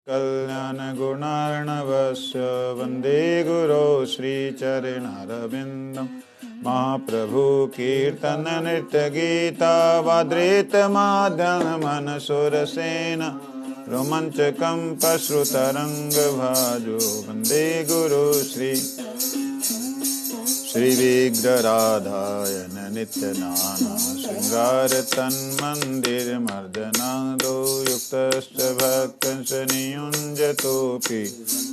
कल्याण गुणार्णवस्य वन्दे गुरो श्रीचरणारविन्दं महाप्रभु कीर्तन नृत्य गीता वाद्रेत माध्यमनसुरसेन रोमाञ्चकं पश्रुतरङ्गभाजो वन्दे गुरु श्री विग्रहराधायन नित्यनाना शृंगार तन्मन्दिरमर्दनादो युक्तश्च भक्तंस नियुञ्जतोऽपि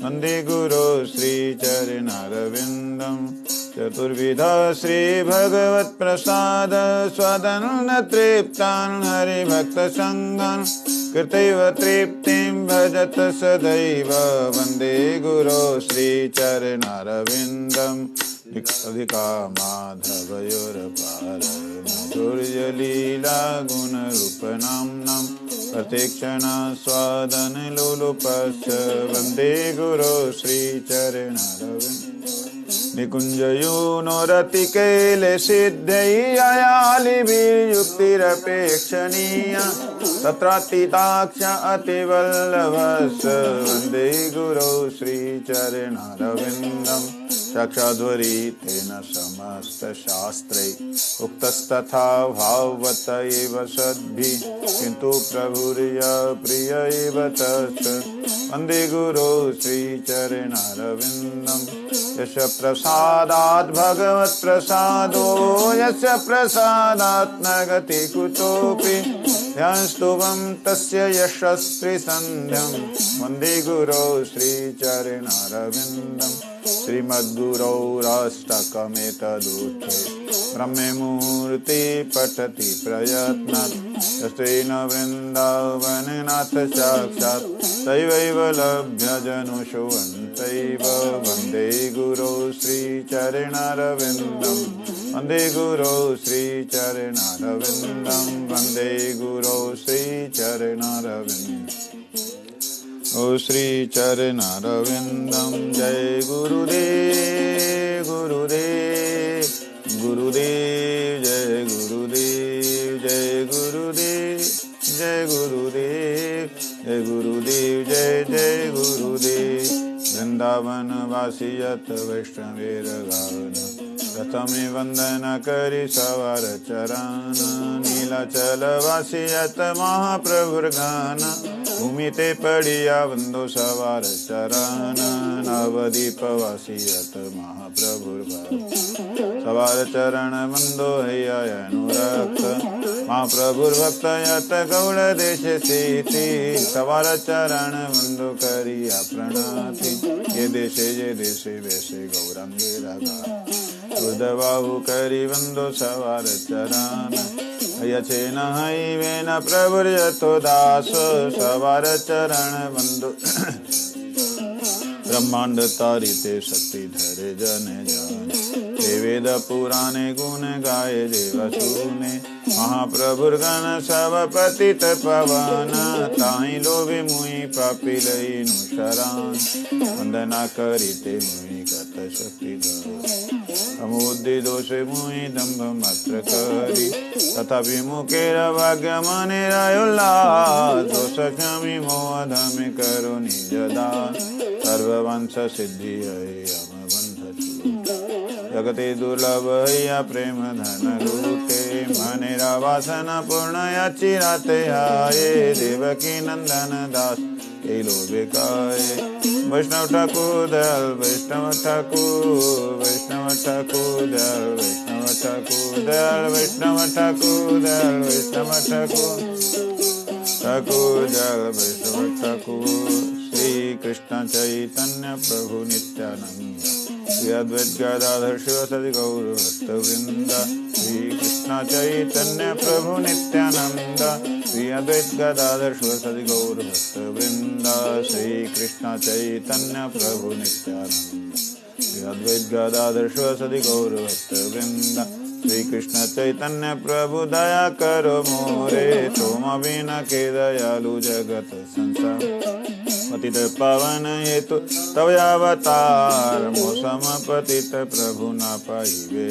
वन्दे गुरो श्रीचरणारविन्दं चतुर्विधा श्रीभगवत्प्रसाद स्वदन्न तृप्तान् हरिभक्तसङ्गान् कृतैव तृप्तिं भजत सदैव वन्दे गुरो श्रीचरणारविन्दम् अधिका माधवयोरपार माधुर्यलीला गुणरूपनाम्नं प्रत्यक्षणास्वादन लोलुपश्च वन्दे गुरो श्रीचरणारविन्दं निकुञ्जयूनोरतिकैलसिद्धैयायालिभिर्युक्तिरपेक्षणीया तत्रातीताक्ष अतिवल्लभस्य वन्दे गुरो श्रीचरणारविन्दम् साक्षाद्वरीतेन समस्तशास्त्रै उक्तस्तथा भाववत एव सद्भिः किन्तु प्रभुर्यप्रिय एव तत् वन्दे गुरो श्रीचरणारविन्दम् यस्य प्रसादात् भगवत्प्रसादो यस्य प्रसादात् न गति कुतोऽपि यस्तुवं तस्य यशस्त्रिसन्ध्यं वन्दे गुरो श्रीचरणारविन्दम् श्रीमद्गुरोराष्टकमेतदुच्चे ब्रह्ममूर्ति पठति प्रयत्नात् यस्तेन वृन्दावननाथ साक्षात् तैवैव लभ्यजनुषुवन्तैव वन्दे गुरो श्रीचरणारविन्दं वन्दे गुरो श्रीचरणारविन्दं वन्दे गुरो श्रीचरणारविन्दम् ओ श्री चरणारविन्दं जय गुरुदेव गुरुदेव गुरुदेव जय गुरुदेव जय गुरुदेव जय गुरुदेव जय गुरुदेव जय जय गुरुदेव वृंदावन वासी यत वैष्णवेर गान प्रथमे वंदन करि सवार चरण नीलाचल वासी यत महाप्रभुर्गान भूमि ते पड़िया वंदो सवार चरण नवदीप वासी यत महाप्रभुर्गान सवार चरण वंदो हैया अनुरक्त महाप्रभुर्भक्त यत गौड़ देश स्थिति सवार चरण वंदो करिया प्रणति ये देशे वैसे गौरंगे रगा रुद्रबाहु करि वंदो सवार चरण यचेन हैवेन प्रभुर्यतो दास सवार चरण वंदो ब्रह्मांड तारिते शक्ति धरे जन जान हे वेद पुराणे गुण गाये देव सुने महाप्रभुर्गण सब पतित पवन ताहि लोभे मुहि पापी लईनु शरण वंदना करिते मुहि गत शक्ति अमुद्धि दोषे मुहि दंभ मात्र करी तथा विमुखेर भाग्य मने रायुल्लास दोष क्षमी मोह धमे करो निज दान सर्ववंश सिद्धि है जगते दुर्लभ हैया प्रेम धन लूटे मनेरा वासना पूर्ण चिराते आये देवकी नंदन दास के लोभे काये वैष्णव ठाकुर दयाल वैष्णव ठाकुर वैष्णव ठाकुर दयाल वैष्णव ठाकुर दयाल वैष्णव ठाकुर दयाल वैष्णव ठाकुर ठाकुर दयाल वैष्णव ठाकुर श्री कृष्ण चैतन्य प्रभु नित्यानंद श्री अद्वैत गदाधर शिवसदि गौर भक्तवृंद श्री कृष्ण चैतन्य प्रभु नित्यानंद श्री अद्वैत गदाधर शिवसदि गौर भक्तवृंद श्री कृष्ण चैतन्य प्रभु नित्यानंद श्री अद्वैत गदाधर शिवसदि गौर भक्तवृंद श्री कृष्ण चैतन्य प्रभु दया करो मोरे तुम बिना के दयालु जगत संसार पतित पावन हेतु तव अवतार मौसम पतित प्रभु न पाइबे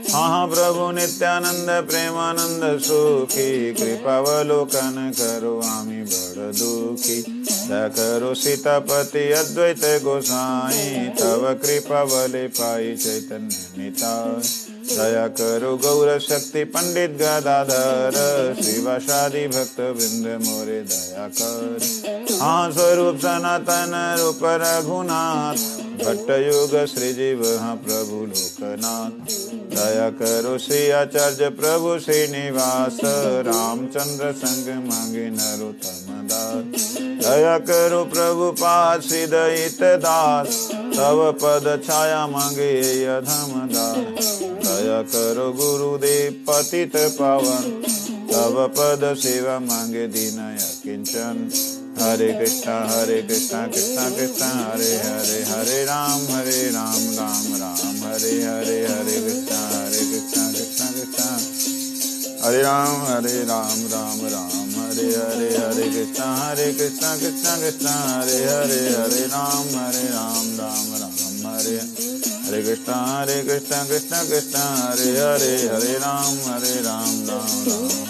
हाँ प्रभु नित्यानंद प्रेमानंद सुखी कृपावलोकन करो आमी बड़ दुखी दया करो सीतापति अद्वैत गोसाई तव कृपा बले पाई चैतन्य निताय दया करो गौर शक्ति पंडित गदाधर शिवासादि भक्त वृंद मोरे दया कर हाँ स्वरूप सनातन रूप रघुनाथ भट्ट युग श्री जीव हाँ प्रभु लोकनाथ दया करो श्री आचार्य प्रभु श्रीनिवास रामचंद्र संग मांगे नरोत्तम दास दया करो प्रभु पाद श्री दयित दास तव पद छाया मांगे अधम दास दया करो गुरुदेव पतित पावन तव पद सेवा मांगे दीनय किंचन हरे कृष्णा कृष्णा कृष्णा हरे हरे हरे राम राम राम हरे हरे हरे कृष्णा कृष्णा कृष्णा हरे राम राम राम हरे हरे हरे कृष्णा कृष्णा कृष्णा हरे हरे हरे राम राम राम हरे हरे कृष्णा कृष्णा कृष्णा हरे हरे राम राम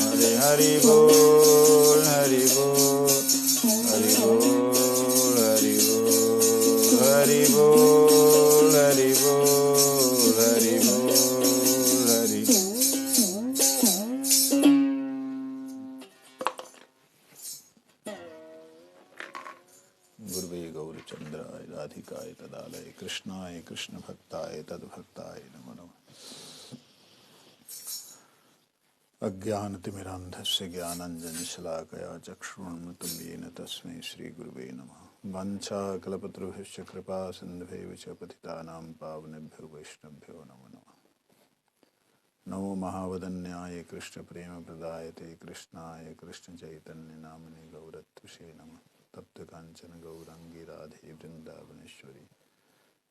हरे हरि बोल हरि बोल हरि बोल हरि बोल हरि बोल हरि बोल हरि बोल हरि गुरुवे गौरचंद्राय राधिकाय तदालय कृष्णाय कृष्ण भक्ताय तद्भक्ताय नमो नमः अज्ञानतिमिरान्धस्य ज्ञानाञ्जनशलाकया चक्षुरुन्मिलितं येन तस्मै श्रीगुरुवे नमः वाञ्छाकल्पतरुभ्यश्च कृपा सिन्धुभ्यैव च पतितानां पावनेभ्यो वैष्णवेभ्यो नमो नमः नमो महावदन्याय कृष्णप्रेमप्रदायते कृष्णाय कृष्णचैतन्यनामने गौरत्वसे नमः तप्तकाञ्चन गौराङ्गी राधे वृन्दावनेश्वरी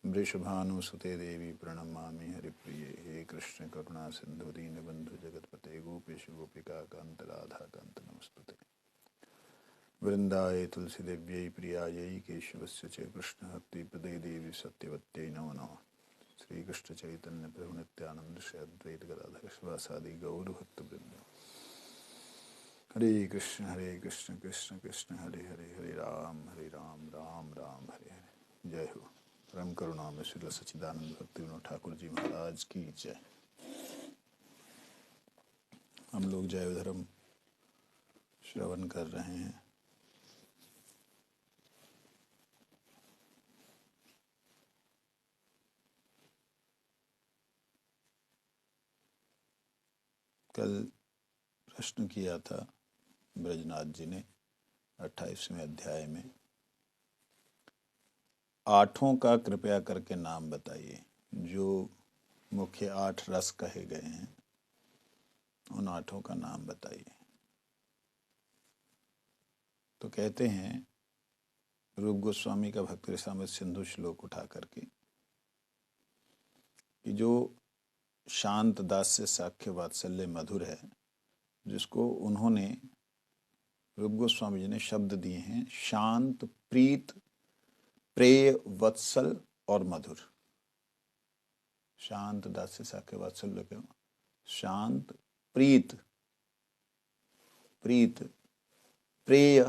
वृषभानुसुते देवी प्रणमामि हरिप्रिये हे कृष्ण करुणा सिंधु दीनबंधु जगतपते गोपेश गोपिका कांत राधा कांत नमस्तुते वृंदाये तुलसी देव्यै प्रियायै केशवस्य च कृष्ण भक्ति पदे देवी सत्यवत्यै नमो नमः श्री कृष्ण चैतन्य प्रभु नित्यानंद श्री अद्वैत गदाधर शिवासादि गौर भक्त वृंद हरे कृष्ण कृष्ण कृष्ण हरे हरे हरे राम राम राम हरे हरे जय हो परम करुणा में श्री सच्चिदानंद भक्ति विनोद ठाकुर जी महाराज की जय। हम लोग जय धर्म श्रवण कर रहे हैं। कल प्रश्न किया था ब्रजनाथ जी ने 28वें अध्याय में, आठों का कृपया करके नाम बताइए। जो मुख्य 8 रस कहे गए हैं उन 8 का नाम बताइए। तो कहते हैं रूप गोस्वामी का भक्ति रसामृत सिंधु श्लोक उठा करके कि जो शांत दास्य साख्य वात्सल्य मधुर है, जिसको उन्होंने रूप गोस्वामी जी ने शब्द दिए हैं शांत प्रीत प्रेय वत्सल और मधुर। शांत दास्य साख्य वात्सल्य क्यों? शांत प्रीत प्रीत प्रेय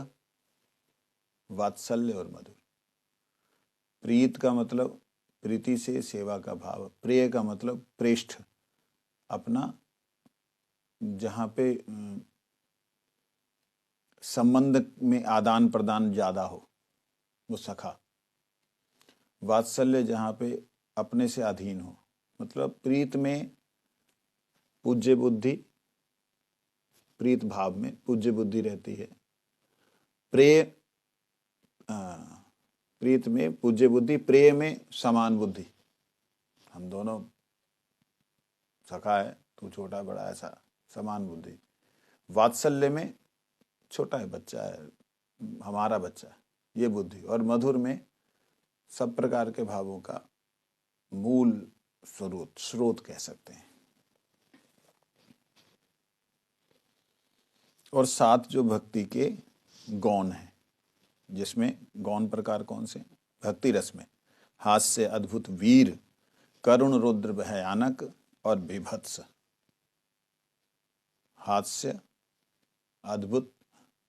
वात्सल्य और मधुर। प्रीत का मतलब प्रीति से सेवा का भाव, प्रेय का मतलब प्रेष्ठ, अपना जहाँ पे संबंध में आदान प्रदान ज्यादा हो वो सखा। वात्सल्य जहाँ पे अपने से अधीन हो, मतलब प्रीत में पूज्य बुद्धि, प्रीत भाव में पूज्य बुद्धि रहती है। प्रेय प्रीत में पूज्य बुद्धि, प्रेय में समान बुद्धि। हम दोनों सखा है, तू छोटा बड़ा, ऐसा समान बुद्धि। वात्सल्य में छोटा है, बच्चा है, हमारा बच्चा, ये बुद्धि। और मधुर में सब प्रकार के भावों का मूल स्रोत कह सकते हैं। और 7 जो भक्ति के गौण हैं, जिसमें गौण प्रकार कौन से? भक्ति रस में हास्य अद्भुत वीर, करुण रुद्र भयानक और बीभत्स। हास्य, अद्भुत,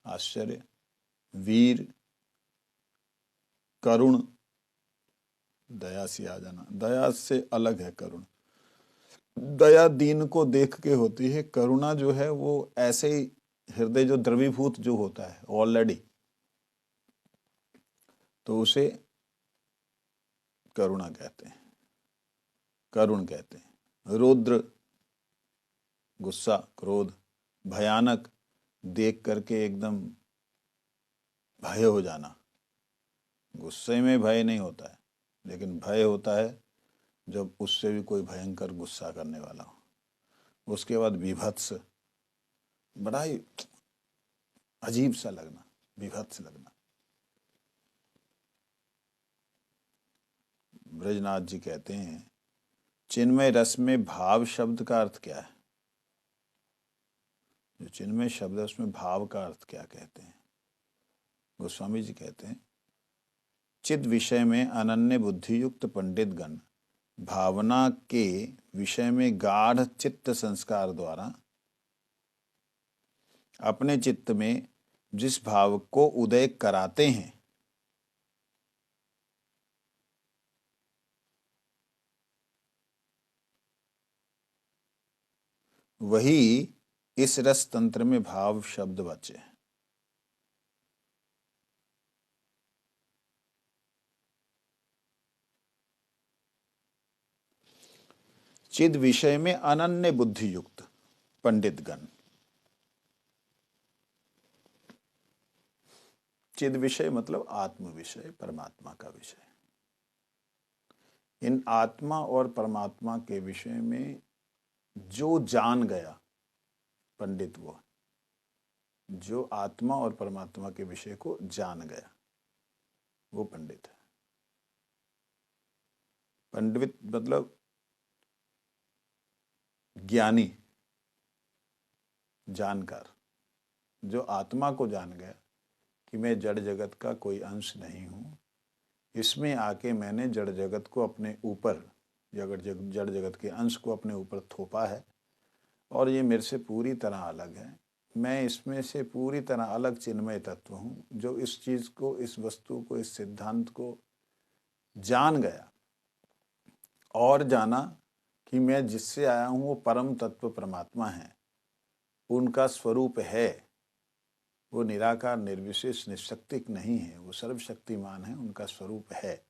आश्चर्य, वीर, करुण, दया से आ जाना। दया से अलग है करुण। दया दीन को देख के होती है, करुणा जो है वो ऐसे ही हृदय जो द्रवीभूत जो होता है ऑलरेडी, तो उसे करुणा कहते हैं, करुण कहते हैं। रौद्र, गुस्सा, क्रोध, भयानक, देख करके एकदम भय हो जाना। गुस्से में भय नहीं होता है, लेकिन भय होता है जब उससे भी कोई भयंकर गुस्सा करने वाला हो। उसके बाद विभत्स, बड़ा ही अजीब सा लगना, विभत्स लगना। ब्रजनाथ जी कहते हैं चिन्मय रस में भाव शब्द का अर्थ क्या है? जो चिन्मय शब्द है उसमें भाव का अर्थ क्या कहते हैं? गोस्वामी जी कहते हैं चिद विषय में अनन्य बुद्धि युक्त पंडित गण भावना के विषय में गाढ़ चित्त संस्कार द्वारा अपने चित्त में जिस भाव को उदय कराते हैं वही इस रस तंत्र में भाव शब्द बचे। चिद विषय में अनन्य बुद्धि युक्त पंडित गण। चिद विषय मतलब आत्म विषय, परमात्मा का विषय। इन आत्मा और परमात्मा के विषय में जो जान गया पंडित, वो जो आत्मा और परमात्मा के विषय को जान गया वो पंडित है। पंडित मतलब ज्ञानी, जानकार, जो आत्मा को जान गया कि मैं जड़ जगत का कोई अंश नहीं हूं, इसमें आके मैंने जड़ जगत को अपने ऊपर, जड़ जगत के अंश को अपने ऊपर थोपा है और ये मेरे से पूरी तरह अलग है। मैं इसमें से पूरी तरह अलग चिन्मय तत्व हूं जो इस चीज को, इस वस्तु को, इस सिद्धांत को जान गया और जाना कि मैं जिससे आया हूं वो परम तत्व परमात्मा है, उनका स्वरूप है, वो निराकार, निर्विशेष, निशक्तिक नहीं है, वो सर्वशक्तिमान है, उनका स्वरूप है।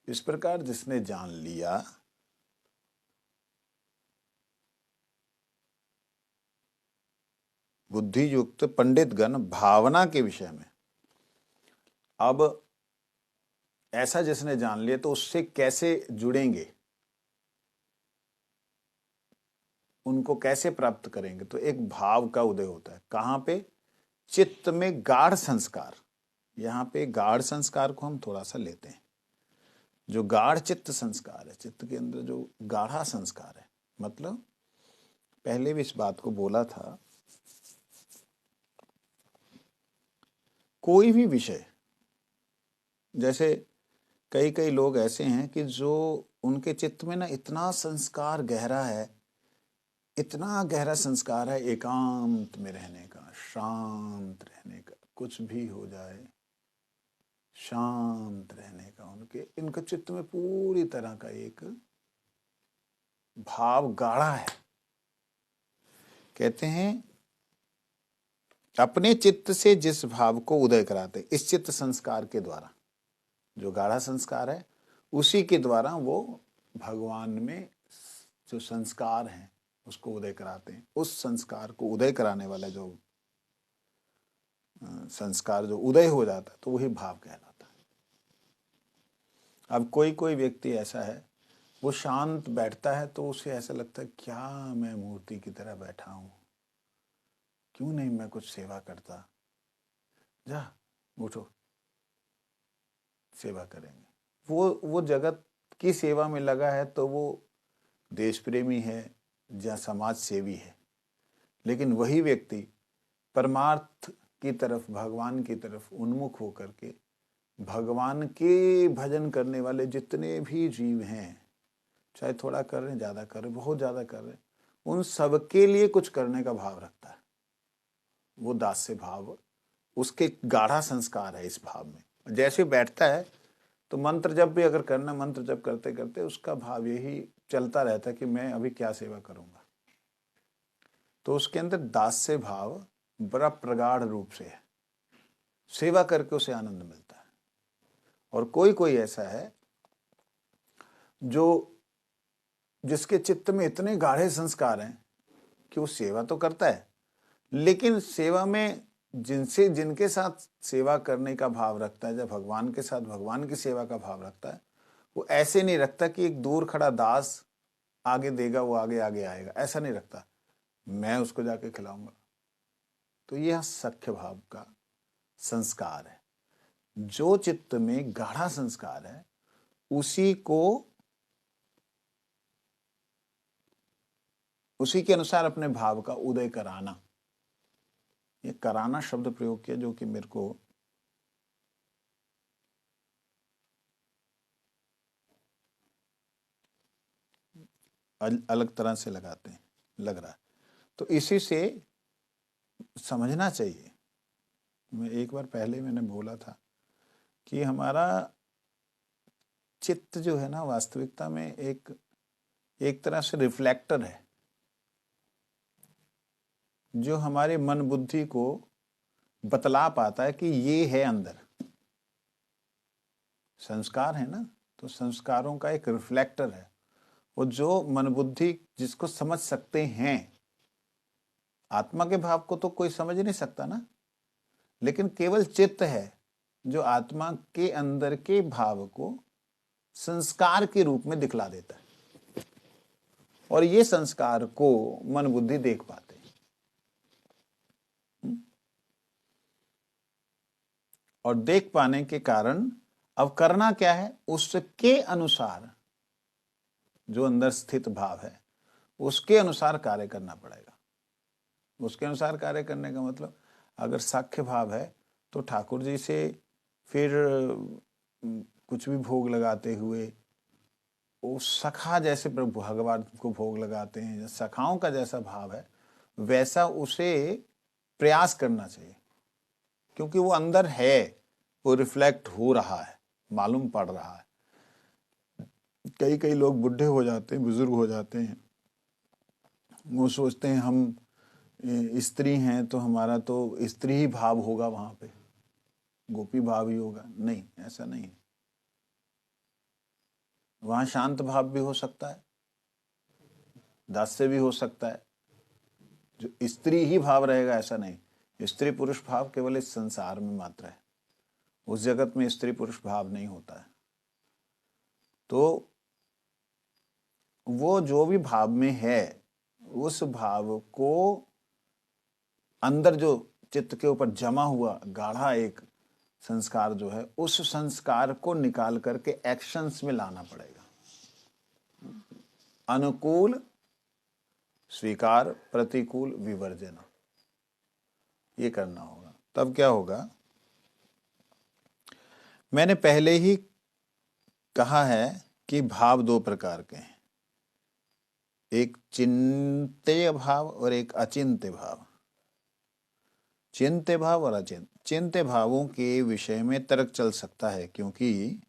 इस प्रकार जिसने जान लिया बुद्धि युक्त पंडित गण भावना के विषय में। अब ऐसा जिसने जान लिया तो उससे कैसे जुड़ेंगे, उनको कैसे प्राप्त करेंगे? तो एक भाव का उदय होता है। कहां पे? चित्त में गाढ़ संस्कार। यहां पे गाढ़ संस्कार को हम थोड़ा सा लेते हैं। जो गाढ़ चित्त संस्कार है, चित्त के अंदर जो गाढ़ा संस्कार है, मतलब पहले भी इस बात को बोला था, कोई भी विषय, जैसे कई कई लोग ऐसे हैं कि जो उनके चित्त में ना इतना संस्कार गहरा है, इतना गहरा संस्कार है एकांत में रहने का, शांत रहने का, कुछ भी हो जाए शांत रहने का, उनके इनके चित्त में पूरी तरह का एक भाव गाढ़ा है। कहते हैं अपने चित्त से जिस भाव को उदय कराते, इस चित्त संस्कार के द्वारा, जो गाढ़ा संस्कार है उसी के द्वारा वो भगवान में जो संस्कार हैं उसको उदय कराते हैं। उस संस्कार को उदय कराने वाला जो संस्कार जो उदय हो जाता है तो वही भाव कहलाता है। अब कोई कोई व्यक्ति ऐसा है, वो शांत बैठता है तो उसे ऐसा लगता है क्या मैं मूर्ति की तरह बैठा हूं, क्यों नहीं मैं कुछ सेवा करता, जा उठो सेवा करेंगे। वो जगत की सेवा में लगा है तो वो देश प्रेमी है या समाज सेवी है। लेकिन वही व्यक्ति परमार्थ की तरफ, भगवान की तरफ उन्मुख होकर के भगवान के भजन करने वाले जितने भी जीव हैं, चाहे थोड़ा कर रहे हैं, ज्यादा कर रहे हैं, बहुत ज्यादा कर रहे हैं, उन सबके लिए कुछ करने का भाव रखता है, वो दास्य भाव, उसके गाढ़ा संस्कार है इस भाव में। जैसे बैठता है तो मंत्र जप भी अगर करना, मंत्र जप करते करते उसका भाव यही चलता रहता है कि मैं अभी क्या सेवा करूंगा, तो उसके अंदर दास्य भाव बड़ा प्रगाढ़ रूप से है, सेवा करके उसे आनंद मिलता है। और कोई कोई ऐसा है जो जिसके चित्त में इतने गाढ़े संस्कार हैं कि वो सेवा तो करता है, लेकिन सेवा में जिनसे जिनके साथ सेवा करने का भाव रखता है, जब भगवान के साथ भगवान की सेवा का भाव रखता है, वो ऐसे नहीं रखता कि एक दूर खड़ा दास आगे देगा वो आगे आगे आएगा, ऐसा नहीं रखता, मैं उसको जाके खिलाऊंगा। तो यह सख्य भाव का संस्कार है। जो चित्त में गाढ़ा संस्कार है उसी के अनुसार अपने भाव का उदय कराना, ये कराना शब्द प्रयोग किया जो कि मेरे को अलग तरह से लग रहा है। तो इसी से समझना चाहिए। मैं एक बार पहले मैंने बोला था कि हमारा चित्त जो है ना, वास्तविकता में एक तरह से रिफ्लेक्टर है, जो हमारे मन बुद्धि को बतला पाता है कि ये है अंदर। संस्कार है ना, तो संस्कारों का एक रिफ्लेक्टर है, वो जो मन बुद्धि जिसको समझ सकते हैं। आत्मा के भाव को तो कोई समझ नहीं सकता ना, लेकिन केवल चित्त है जो आत्मा के अंदर के भाव को संस्कार के रूप में दिखला देता है, और ये संस्कार को मन बुद्धि देख पाते हैं। और देख पाने के कारण अब करना क्या है, उसके अनुसार जो अंदर स्थित भाव है उसके अनुसार कार्य करना पड़ेगा। उसके अनुसार कार्य करने का मतलब, अगर साख्य भाव है तो ठाकुर जी से फिर कुछ भी भोग लगाते हुए वो सखा जैसे प्रभु भगवान को भोग लगाते हैं, सखाओं का जैसा भाव है वैसा उसे प्रयास करना चाहिए, क्योंकि वो अंदर है, वो रिफ्लेक्ट हो रहा है, मालूम पड़ रहा है। कई कई लोग बुढ़े हो जाते हैं, बुजुर्ग हो जाते हैं, वो सोचते हैं हम स्त्री हैं तो हमारा तो स्त्री ही भाव होगा, वहां पे गोपी भाव ही होगा। नहीं, ऐसा नहीं है। वहां शांत भाव भी हो सकता है, दास्य भी हो सकता है, जो स्त्री ही भाव रहेगा ऐसा नहीं। स्त्री पुरुष भाव केवल इस संसार में मात्र है, उस जगत में स्त्री पुरुष भाव नहीं होता है। तो वो जो भी भाव में है, उस भाव को अंदर जो चित्त के ऊपर जमा हुआ गाढ़ा एक संस्कार जो है, उस संस्कार को निकाल करके एक्शंस में लाना पड़ेगा। अनुकूल स्वीकार, प्रतिकूल विवर्जन, ये करना होगा। तब क्या होगा, मैंने पहले ही कहा है कि भाव दो प्रकार के हैं, एक चिंत्य भाव और एक अचिंत्य भाव। चिंत्य भाव और चिंत्य भावों के विषय में तर्क चल सकता है, क्योंकि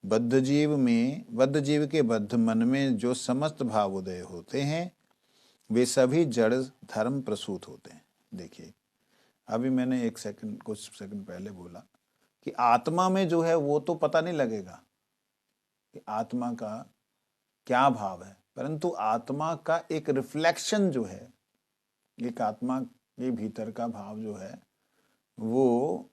बद्ध जीव के बद्ध मन में जो समस्त भाव उदय होते हैं वे सभी जड़ धर्म प्रसूत होते हैं। देखिए, अभी मैंने कुछ सेकंड पहले बोला कि आत्मा में जो है वो तो पता नहीं लगेगा कि आत्मा का क्या भाव है, परंतु आत्मा का एक रिफ्लेक्शन जो है, एक आत्मा के भीतर का भाव जो है वो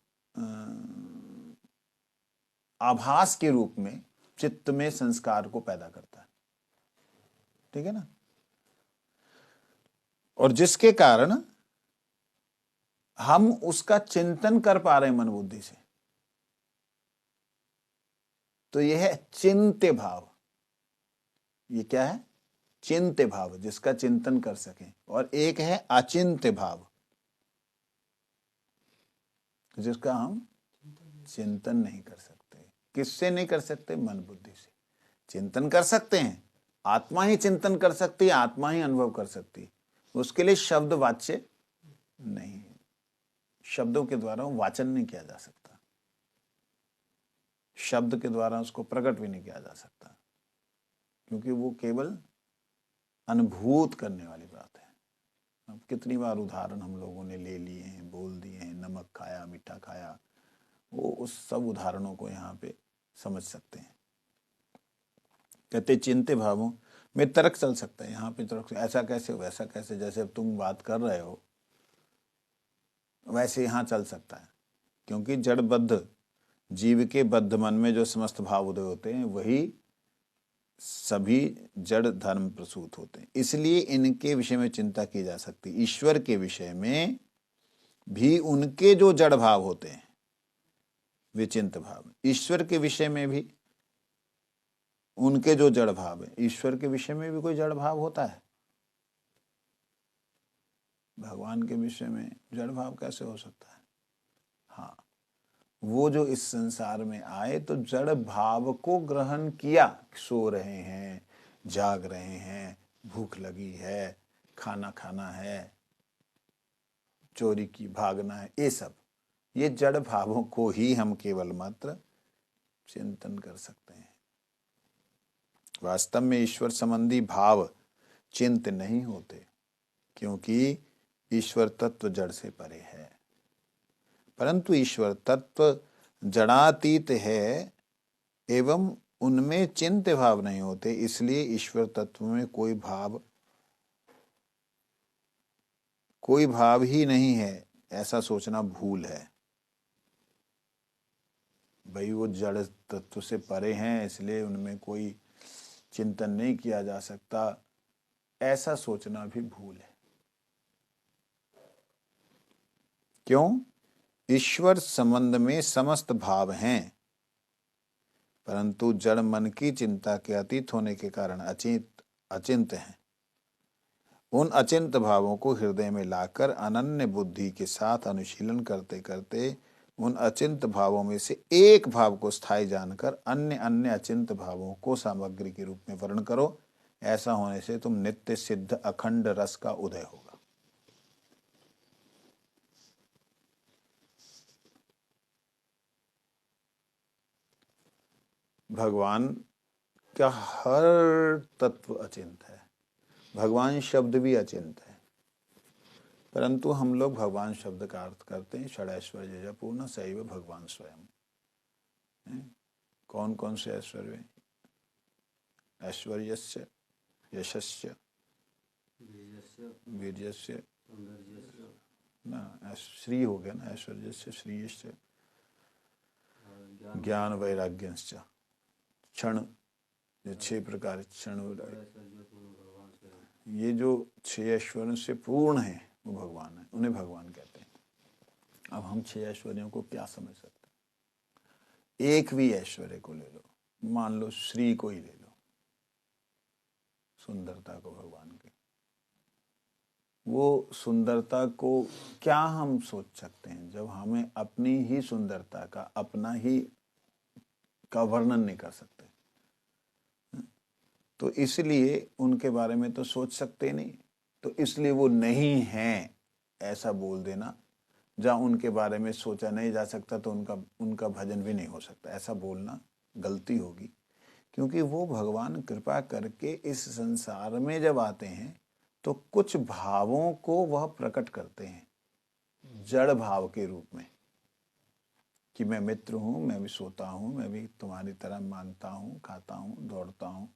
आभास के रूप में चित्त में संस्कार को पैदा करता है। ठीक है ना? और जिसके कारण हम उसका चिंतन कर पा रहे हैं मन बुद्धि से, तो यह है चिंत्य भाव। ये क्या है? चिंत्य भाव, जिसका चिंतन कर सकें। और एक है अचिंत्य भाव, जिसका हम चिंतन नहीं कर सकते। किससे नहीं कर सकते? मन बुद्धि से। चिंतन कर सकते हैं आत्मा ही चिंतन कर सकती है, आत्मा ही अनुभव कर सकती है। उसके लिए शब्द वाच्य नहीं है, शब्दों के द्वारा वाचन नहीं किया जा सकता, शब्द के द्वारा उसको प्रकट भी नहीं किया जा सकता, क्योंकि वो केवल अनुभूत करने वाली बात है। अब कितनी बार उदाहरण हम लोगों ने ले लिए हैं, बोल दिए हैं, नमक खाया, मीठा खाया, वो उस सब उदाहरणों को यहाँ पे समझ सकते हैं। कहते चिंत्य भावों में तर्क चल सकता है, यहाँ पे तर्क ऐसा कैसे वैसा कैसे, जैसे अब तुम बात कर रहे हो वैसे यहाँ चल सकता है, क्योंकि जड़बद्ध जीव के बद्ध मन में जो समस्त भाव उदय होते हैं वही सभी जड़ धर्म प्रसूत होते हैं, इसलिए इनके विषय में चिंता की जा सकती। ईश्वर के विषय में भी उनके जो जड़ भाव होते हैं विचिंत भाव, ईश्वर के विषय में भी उनके जो जड़ भाव है, ईश्वर के विषय में भी कोई जड़ भाव होता है? भगवान के विषय में जड़ भाव कैसे हो सकता है? हाँ, वो जो इस संसार में आए तो जड़ भाव को ग्रहण किया, सो रहे हैं, जाग रहे हैं, भूख लगी है, खाना खाना है, चोरी की भागना है, ये जड़ भावों को ही हम केवल मात्र चिंतन कर सकते हैं। वास्तव में ईश्वर संबंधी भाव चिंत नहीं होते, क्योंकि ईश्वर तत्व जड़ से परे है, परंतु ईश्वर तत्व जड़ातीत है एवं उनमें चिंत्य भाव नहीं होते, इसलिए ईश्वर तत्व में कोई भाव ही नहीं है, ऐसा सोचना भूल है। भाई वो जड़ तत्व से परे हैं इसलिए उनमें कोई चिंतन नहीं किया जा सकता, ऐसा सोचना भी भूल है। क्यों? ईश्वर संबंध में समस्त भाव हैं, परंतु जड़ मन की चिंता के अतीत होने के कारण अचिंत हैं। उन अचिंत भावों को हृदय में लाकर अनन्य बुद्धि के साथ अनुशीलन करते करते उन अचिंत भावों में से एक भाव को स्थायी जानकर अन्य अन्य अचिंत भावों को सामग्री के रूप में वर्ण करो। ऐसा होने से तुम नित्य सिद्ध अखंड रस का उदय होगा। भगवान का हर तत्व अचिंत है, भगवान शब्द भी अचिंत है, परंतु हम लोग भगवान शब्द का अर्थ करते हैं षडैश्वर्य पूर्ण सैव भगवान स्वयं। कौन कौन से ऐश्वर्य? ऐश्वर्यस्य, यशस्य, वीर्यस्य, ना श्री हो गया ना, ऐश्वर्यस्य, श्रीयस्य, ज्ञान वैराग्यश्च, क्षण, जो 6 प्रकार क्षण, ये जो 6 ऐश्वर्यों से पूर्ण है वो भगवान है, उन्हें भगवान कहते हैं। अब हम 6 ऐश्वर्यों को क्या समझ सकते हैं? एक भी ऐश्वर्य को ले लो, मान लो श्री को ही ले लो, सुंदरता को भगवान की, वो सुंदरता को क्या हम सोच सकते हैं जब हमें अपनी ही सुंदरता का, अपना ही का वर्णन नहीं कर सकते? तो इसलिए उनके बारे में तो सोच सकते नहीं, तो इसलिए वो नहीं हैं ऐसा बोल देना, जहाँ उनके बारे में सोचा नहीं जा सकता तो उनका भजन भी नहीं हो सकता, ऐसा बोलना गलती होगी। क्योंकि वो भगवान कृपा करके इस संसार में जब आते हैं तो कुछ भावों को वह प्रकट करते हैं जड़ भाव के रूप में, कि मैं मित्र हूँ, मैं भी सोता हूँ, मैं भी तुम्हारी तरह मानता हूँ, खाता हूँ, दौड़ता हूँ,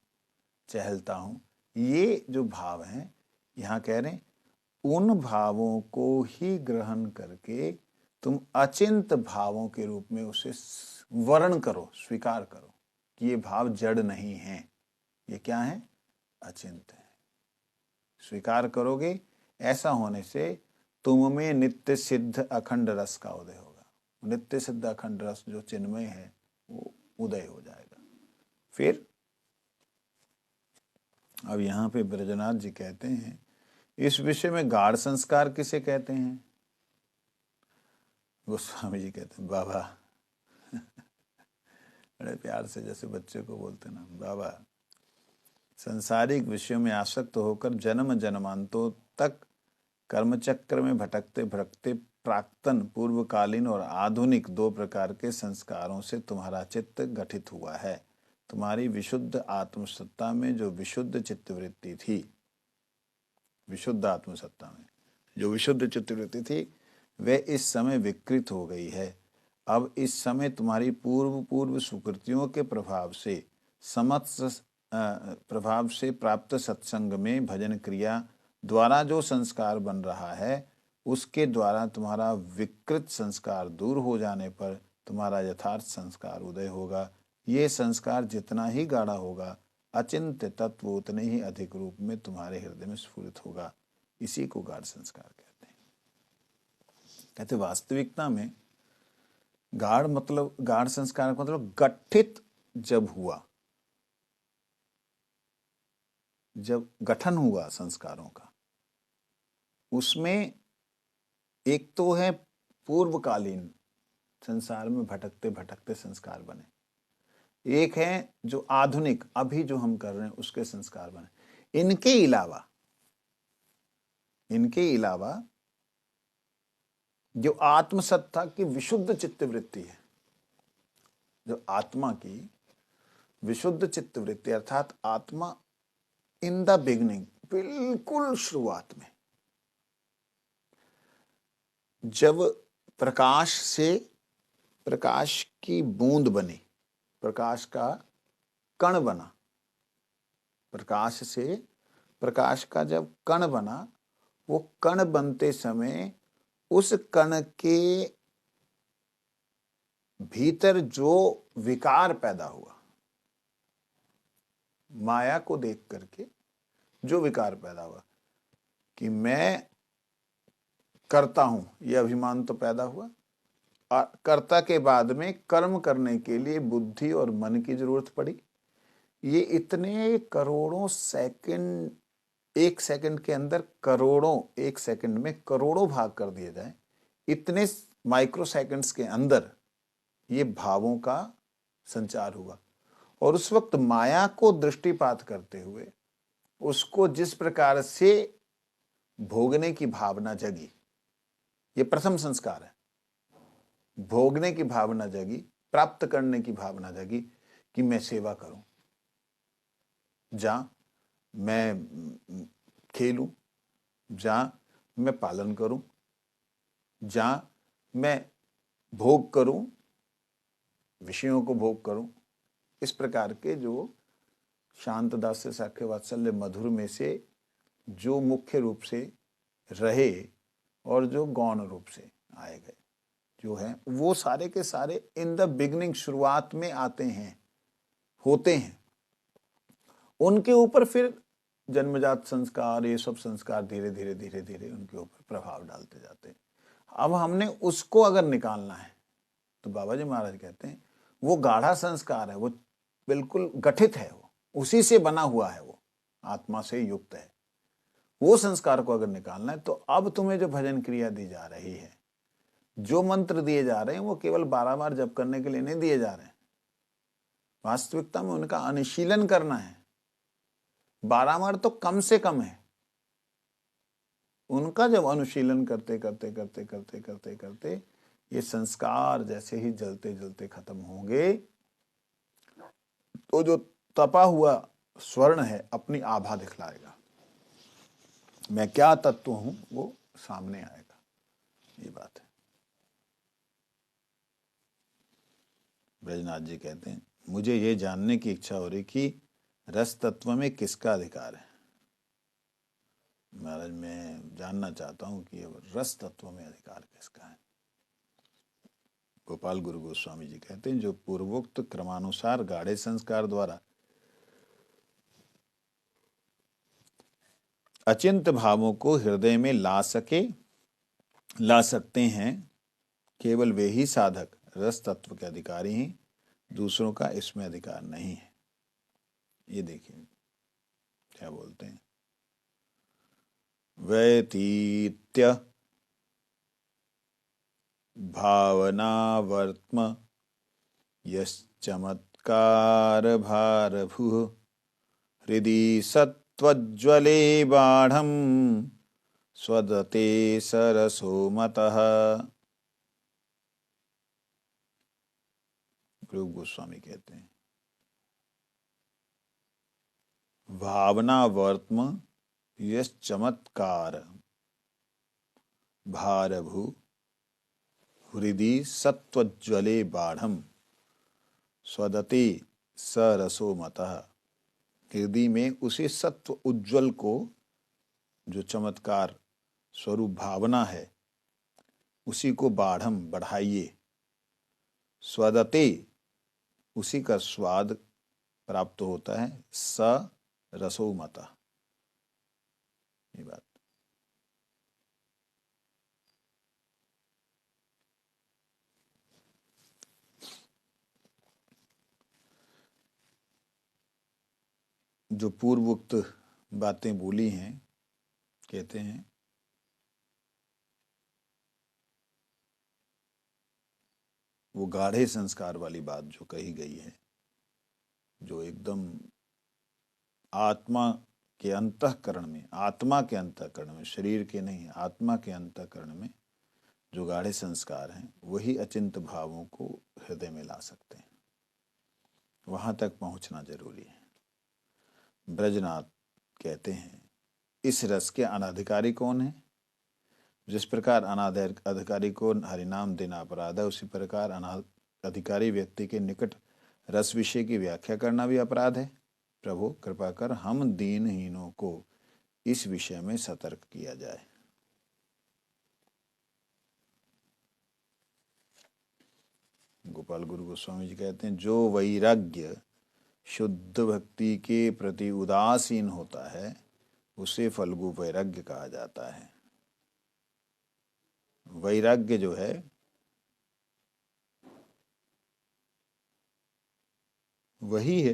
चहलता हूँ। ये जो भाव हैं यहाँ कह रहे हैं, उन भावों को ही ग्रहण करके तुम अचिंत भावों के रूप में उसे वर्ण करो, स्वीकार करो कि ये भाव जड़ नहीं है, ये क्या है? अचिंत है। स्वीकार करोगे, ऐसा होने से तुम में नित्य सिद्ध अखंड रस का उदय होगा। नित्य सिद्ध अखंड रस जो चिन्मय है वो उदय हो जाएगा। फिर अब यहाँ पे ब्रजनाथ जी कहते हैं, इस विषय में गाढ़ संस्कार किसे कहते हैं? गोस्वामी जी कहते हैं बाबा। बड़े प्यार से जैसे बच्चे को बोलते ना, बाबा संसारिक विषयों में आसक्त होकर जन्म जन्मांतों तक कर्मचक्र में भटकते भटकते प्राक्तन, पूर्वकालीन और आधुनिक दो प्रकार के संस्कारों से तुम्हारा चित्त गठित हुआ है। तुम्हारी विशुद्ध आत्मसत्ता में जो विशुद्ध चित्तवृत्ति थी, विशुद्ध आत्मसत्ता में जो विशुद्ध चित्तवृत्ति थी, वह इस समय विकृत हो गई है। अब इस समय तुम्हारी पूर्व सुकृतियों के प्रभाव से प्राप्त सत्संग में भजन क्रिया द्वारा जो संस्कार बन रहा है, उसके द्वारा तुम्हारा विकृत संस्कार दूर हो जाने पर तुम्हारा यथार्थ संस्कार उदय होगा। ये संस्कार जितना ही गाढ़ा होगा, अचिंत्य तत्व उतने ही अधिक रूप में तुम्हारे हृदय में स्फुरित होगा। इसी को गाढ़ संस्कार कहते हैं। कहते वास्तविकता में गाढ़ संस्कार का मतलब गठित जब हुआ, जब गठन हुआ संस्कारों का, उसमें एक तो है पूर्वकालीन संसार में भटकते भटकते संस्कार बने, एक है जो आधुनिक अभी जो हम कर रहे हैं उसके संस्कार बने। इनके अलावा जो आत्मसत्ता की विशुद्ध चित्तवृत्ति है, जो आत्मा की विशुद्ध चित्तवृत्ति अर्थात आत्मा इन द बिगनिंग, बिल्कुल शुरुआत में जब प्रकाश की बूंद बनी, प्रकाश का कण बना, प्रकाश का जब कण बना, वो कण बनते समय उस कण के भीतर जो विकार पैदा हुआ, माया को देख करके जो विकार पैदा हुआ कि मैं करता हूं, यह अभिमान तो पैदा हुआ। और कर्ता के बाद में कर्म करने के लिए बुद्धि और मन की जरूरत पड़ी। ये इतने करोड़ों सेकंड, एक सेकंड के अंदर एक सेकंड में करोड़ों भाग कर दिए जाए, इतने माइक्रो सेकंड्स के अंदर ये भावों का संचार हुआ। और उस वक्त माया को दृष्टिपात करते हुए उसको जिस प्रकार से भोगने की भावना जगी, ये प्रथम संस्कार है। भोगने की भावना जगी, प्राप्त करने की भावना जगी कि मैं सेवा करूं, जहां मैं खेलूं, जहां मैं पालन करूं, जहां मैं भोग करूं, विषयों को भोग करूं। इस प्रकार के जो शांत दास्य साख्य वात्सल्य मधुर में से जो मुख्य रूप से रहे और जो गौण रूप से आए गए जो है, वो सारे के सारे इन द बिगनिंग, शुरुआत में आते हैं, होते हैं। उनके ऊपर फिर जन्मजात संस्कार, ये सब संस्कार धीरे धीरे धीरे धीरे उनके ऊपर प्रभाव डालते जाते हैं। अब हमने उसको अगर निकालना है तो बाबा जी महाराज कहते हैं वो गाढ़ा संस्कार है, वो बिल्कुल गठित है, वो उसी से बना हुआ है, वो आत्मा से युक्त है। वो संस्कार को अगर निकालना है तो अब तुम्हें जो भजन क्रिया दी जा रही है, जो मंत्र दिए जा रहे हैं, वो केवल 12 बार जप करने के लिए नहीं दिए जा रहे हैं। वास्तविकता में उनका अनुशीलन करना है। 12 बार तो कम से कम है। उनका जब अनुशीलन करते करते करते करते करते करते ये संस्कार जैसे ही जलते जलते खत्म होंगे, तो जो तपा हुआ स्वर्ण है अपनी आभा दिखलाएगा। मैं क्या तत्व हूं वो सामने आएगा। ये बात है। ब्रजनाथ जी कहते हैं मुझे ये जानने की इच्छा हो रही कि रस तत्व में किसका अधिकार है। महाराज मैं जानना चाहता हूं कि रस तत्व में अधिकार किसका है। गोपाल गुरु गोस्वामी जी कहते हैं जो पूर्वोक्त क्रमानुसार गाढ़े संस्कार द्वारा अचिंत भावों को हृदय में ला सकते हैं, केवल वे ही साधक रस तत्व के अधिकारी हैं, दूसरों का इसमें अधिकार नहीं है। ये देखिए क्या बोलते हैं, व्यतीत्य भावनावर्त्म यश्चमत्कार भारभुः हृदि सत्त्वज्ज्वले बाढ़ं स्वदते सरसो मतः। रूप गोस्वामी कहते हैं, भावना वर्त्म यश चमत्कार भारभू हृदि सत्त्वज्ज्वले बाढ़ं स्वदते सरसो मतः। हृदय में उसी सत्व उज्ज्वल को, जो चमत्कार स्वरूप भावना है, उसी को बाढ़म बढ़ाइए, स्वदते उसी का स्वाद प्राप्त होता है, स रसो मता। ये बात जो पूर्वोक्त बातें बोली हैं, कहते हैं वो गाढ़े संस्कार वाली बात जो कही गई है, जो एकदम आत्मा के अंतःकरण में, आत्मा के अंतःकरण में, शरीर के नहीं, आत्मा के अंतःकरण में जो गाढ़े संस्कार हैं, वही अचिंत भावों को हृदय में ला सकते हैं। वहां तक पहुंचना जरूरी है। ब्रजनाथ कहते हैं, इस रस के अनाधिकारी कौन है? जिस प्रकार अनाधिकारी को हरिनाम देना अपराध है, उसी प्रकार अनाधिकारी व्यक्ति के निकट रस विषय की व्याख्या करना भी अपराध है। प्रभु कृपा कर हम दीनहीनों को इस विषय में सतर्क किया जाए। गोपाल गुरु गोस्वामी जी कहते हैं, जो वैराग्य शुद्ध भक्ति के प्रति उदासीन होता है, उसे फल्गु वैराग्य कहा जाता है। वैराग्य जो है वही है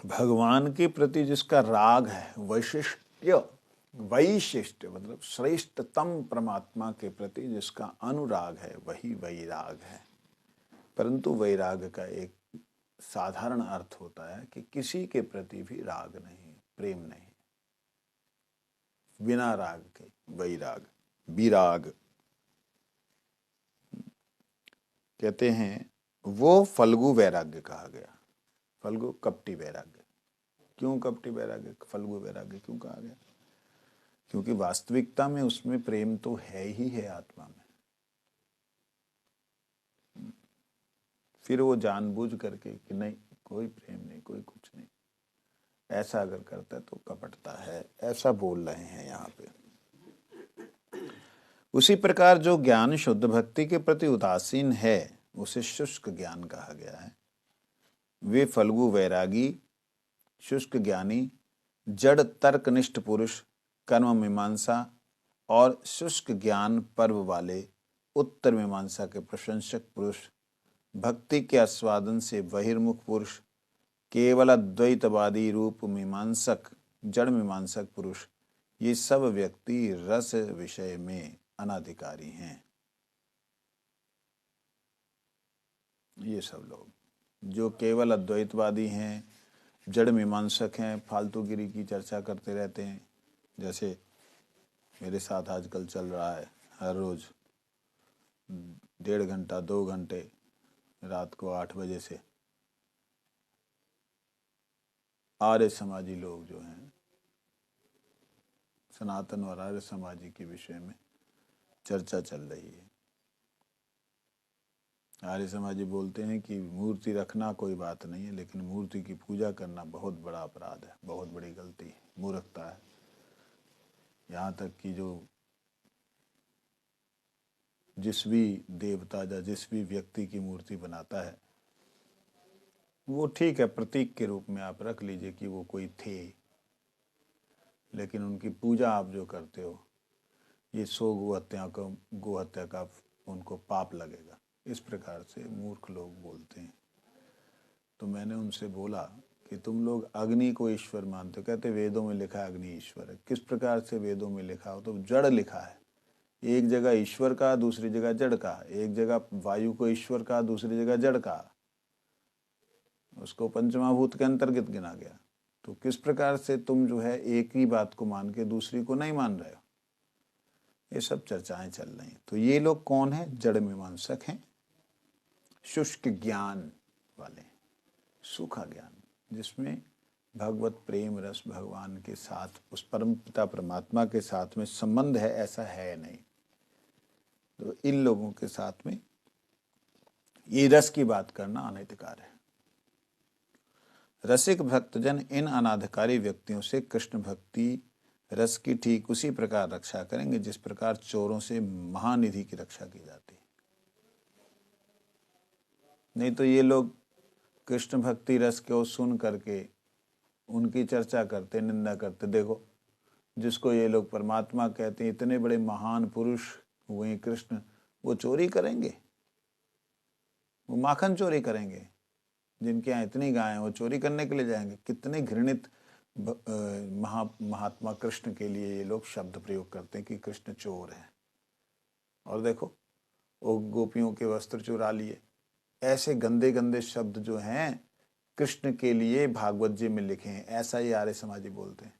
भगवान के प्रति जिसका राग है, वैशिष्ट मतलब श्रेष्ठतम परमात्मा के प्रति जिसका अनुराग है, वही वैराग है। परंतु वैराग का एक साधारण अर्थ होता है कि किसी के प्रति भी राग नहीं, प्रेम नहीं, बिना राग के वैराग, विराग कहते हैं। वो फल्गु वैराग्य कहा गया। फल्गु कपटी वैराग्य। क्यों कपटी वैराग्य, फल्गु वैराग्य क्यों कहा गया? क्योंकि वास्तविकता में उसमें प्रेम तो है ही है आत्मा में, फिर वो जानबूझ करके कि नहीं कोई प्रेम नहीं, कोई कुछ नहीं, ऐसा अगर करता है तो कपटता है, ऐसा बोल रहे हैं यहाँ पे। उसी प्रकार जो ज्ञान शुद्ध भक्ति के प्रति उदासीन है, उसे शुष्क ज्ञान कहा गया है। वे फल्गु वैरागी, शुष्क ज्ञानी, जड़ तर्कनिष्ठ पुरुष, कर्म मीमांसा और शुष्क ज्ञान पर्व वाले उत्तर मीमांसा के प्रशंसक पुरुष, भक्ति के आस्वादन से बहिर्मुख पुरुष, केवल अद्वैतवादी रूप मीमांसक, जड़ मीमांसक पुरुष, ये सब व्यक्ति रस विषय में अनाधिकारी हैं। ये सब लोग जो केवल अद्वैतवादी हैं, जड़ मीमांसक हैं, फालतूगिरी की चर्चा करते रहते हैं, जैसे मेरे साथ आजकल चल रहा है, हर रोज 1.5 घंटा 2 घंटे रात को 8 बजे से आर्य समाजी लोग जो हैं, सनातन और आर्य समाजी के विषय में चर्चा चल रही है। आर्य समाजी बोलते हैं कि मूर्ति रखना कोई बात नहीं है, लेकिन मूर्ति की पूजा करना बहुत बड़ा अपराध है, बहुत बड़ी गलती है, मूर्खता है। यहाँ तक कि जो जिस भी देवता या जिस भी व्यक्ति की मूर्ति बनाता है, वो ठीक है, प्रतीक के रूप में आप रख लीजिए कि वो कोई थे, लेकिन उनकी पूजा आप जो करते हो, ये 100 गोहत्या का उनको पाप लगेगा। इस प्रकार से मूर्ख लोग बोलते हैं। तो मैंने उनसे बोला कि तुम लोग अग्नि को ईश्वर मानते हो, कहते वेदों में लिखा है अग्नि ईश्वर है। किस प्रकार से वेदों में लिखा हो? तो जड़ लिखा है, एक जगह ईश्वर का, दूसरी जगह जड़ का, एक जगह वायु को ईश्वर का, दूसरी जगह जड़ का। उसको पंचमहाभूत के अंतर्गत गिना गया। तो किस प्रकार से तुम जो है एक ही बात को मान के दूसरी को नहीं मान रहे हो? ये सब चर्चाएं चल रही हैं। तो ये लोग कौन है? जड़ मीमांसक हैं, शुष्क ज्ञान वाले, सूखा ज्ञान, जिसमें भगवत प्रेम रस भगवान के साथ, उस परम पिता परमात्मा के साथ में संबंध है, ऐसा है नहीं। तो इन लोगों के साथ में ये रस की बात करना अनैतिकार है। रसिक भक्तजन इन अनाधिकारी व्यक्तियों से कृष्ण भक्ति रस की ठीक उसी प्रकार रक्षा करेंगे जिस प्रकार चोरों से महानिधि की रक्षा की जाती है। नहीं तो ये लोग कृष्ण भक्ति रस को सुन करके उनकी चर्चा करते, निंदा करते। देखो, जिसको ये लोग परमात्मा कहते हैं, इतने बड़े महान पुरुष हुए कृष्ण, वो चोरी करेंगे? वो माखन चोरी करेंगे? जिनके यहाँ इतनी गायें, वो चोरी करने के लिए जाएंगे? कितने घृणित महात्मा कृष्ण के लिए ये लोग शब्द प्रयोग करते हैं कि कृष्ण चोर है। और देखो, वो गोपियों के वस्त्र चुरा लिए। ऐसे गंदे गंदे शब्द जो हैं कृष्ण के लिए भागवत जी में लिखे हैं, ऐसा ही आर्य समाजी बोलते हैं।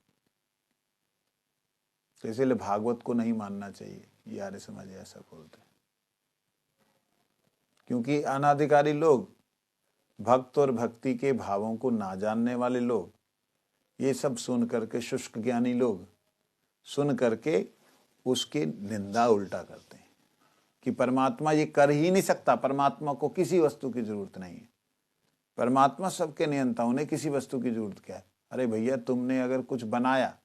तो इसीलिए भागवत को नहीं मानना चाहिए, ये आर्य समाजी ऐसा बोलते हैं। क्योंकि अनाधिकारी लोग, भक्त और भक्ति के भावों को ना जानने वाले लोग, ये सब सुन करके, शुष्क ज्ञानी लोग सुन करके उसकी निंदा उल्टा करते हैं कि परमात्मा ये कर ही नहीं सकता, परमात्मा को किसी वस्तु की जरूरत नहीं है, परमात्मा सबके नियंता, उन्हें किसी वस्तु की जरूरत क्या है? अरे भैया, तुमने अगर कुछ बनाया,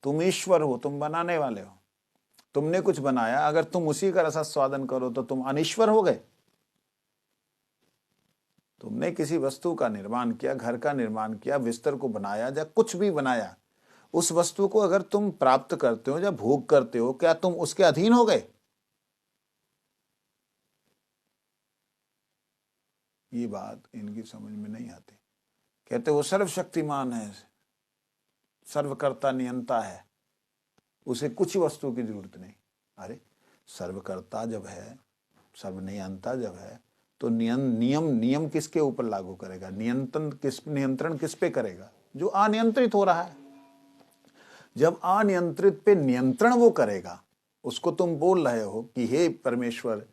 तुम ईश्वर हो, तुम बनाने वाले हो, तुमने कुछ बनाया, अगर तुम उसी का रसास्वादन करो तो तुम अनीश्वर हो गए। तुमने किसी वस्तु का निर्माण किया, घर का निर्माण किया, बिस्तर को बनाया या कुछ भी बनाया, उस वस्तु को अगर तुम प्राप्त करते हो या भोग करते हो, क्या तुम उसके अधीन हो गए? ये बात इनकी समझ में नहीं आती। कहते वो सर्वशक्तिमान है, सर्वकर्ता नियंता है, उसे कुछ वस्तु की जरूरत नहीं। अरे, सर्वकर्ता जब है, सर्वनियंता जब है, तो नियम किसके ऊपर लागू करेगा? नियंत्रण किस पे करेगा? जो अनियंत्रित हो रहा है। जब अनियंत्रित पे नियंत्रण वो करेगा, उसको तुम बोल रहे हो कि हे परमेश्वर,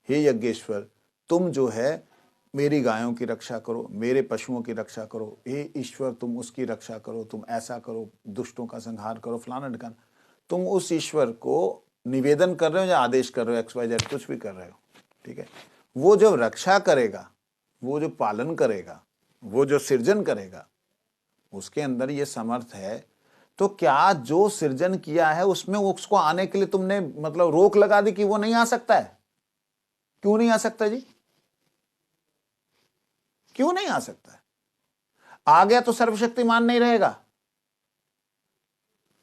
हे यज्ञेश्वर, तुम जो है मेरी गायों की रक्षा करो, मेरे पशुओं की रक्षा करो, हे ईश्वर तुम उसकी रक्षा करो, तुम ऐसा करो, दुष्टों का संहार करो, फलाना ढिकाना। तुम उस ईश्वर को निवेदन कर रहे हो या आदेश कर रहे हो, XYZ कुछ भी कर रहे हो, ठीक है। वो जब रक्षा करेगा, वो जो पालन करेगा, वो जो सृजन करेगा, उसके अंदर ये समर्थ है, तो क्या जो सृजन किया है उसमें उसको आने के लिए तुमने मतलब रोक लगा दी कि वो नहीं आ सकता है? क्यों नहीं आ सकता जी? क्यों नहीं आ सकता है? आ गया तो सर्वशक्तिमान नहीं रहेगा?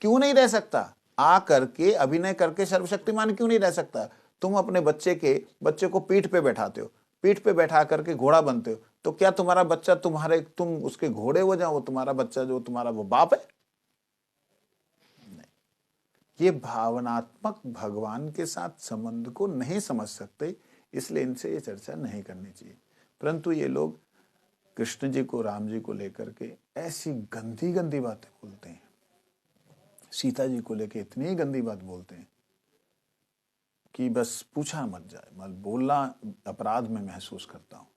क्यों नहीं रह सकता? आ करके अभिनय करके सर्वशक्तिमान क्यों नहीं रह सकता? तुम अपने बच्चे को पीठ पे बैठाते हो, पीठ पे बैठा करके घोड़ा बनते हो, तो क्या तुम्हारा बच्चा तुम उसके घोड़े हो जाओ, तुम्हारा बच्चा जो तुम्हारा वो बाप है? नहीं। ये भावनात्मक भगवान के साथ संबंध को नहीं समझ सकते, इसलिए इनसे ये चर्चा नहीं करनी चाहिए। परंतु ये लोग कृष्ण जी को, राम जी को लेकर के ऐसी गंदी गंदी बातें बोलते हैं, सीता जी को लेकर इतनी गंदी बात बोलते हैं कि बस पूछा मत जाए। मतलब बोलना अपराध में महसूस करता हूँ।